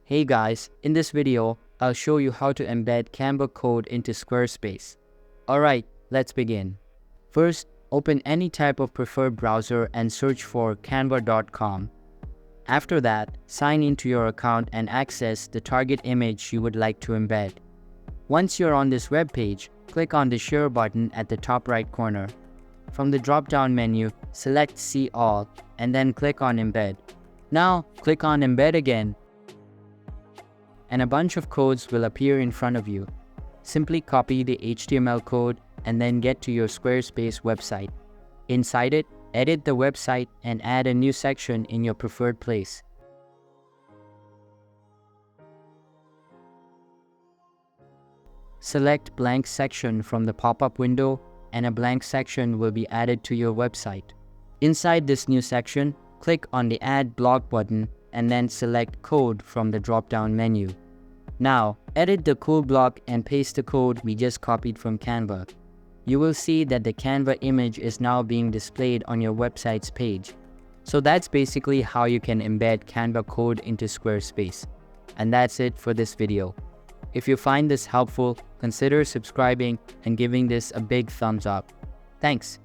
Hey guys, in this video, I'll show you how to embed Canva code into Squarespace. Alright, let's begin. First, open any type of preferred browser and search for canva.com. After that, sign into your account and access the target image you would like to embed. Once you're on this web page, click on the Share button at the top right corner. From the drop-down menu, select See All and then click on Embed. Now, click on Embed again, and a bunch of codes will appear in front of you. Simply copy the HTML code and then get to your Squarespace website. Inside it, edit the website and add a new section in your preferred place. Select Blank Section from the pop-up window and a blank section will be added to your website. Inside this new section, click on the Add Block button and then select Code from the drop-down menu. Now, edit the code block and paste the code we just copied from Canva. You will see that the Canva image is now being displayed on your website's page. So that's basically how you can embed Canva code into Squarespace. And that's it for this video. If you find this helpful, consider subscribing and giving this a big thumbs up. Thanks.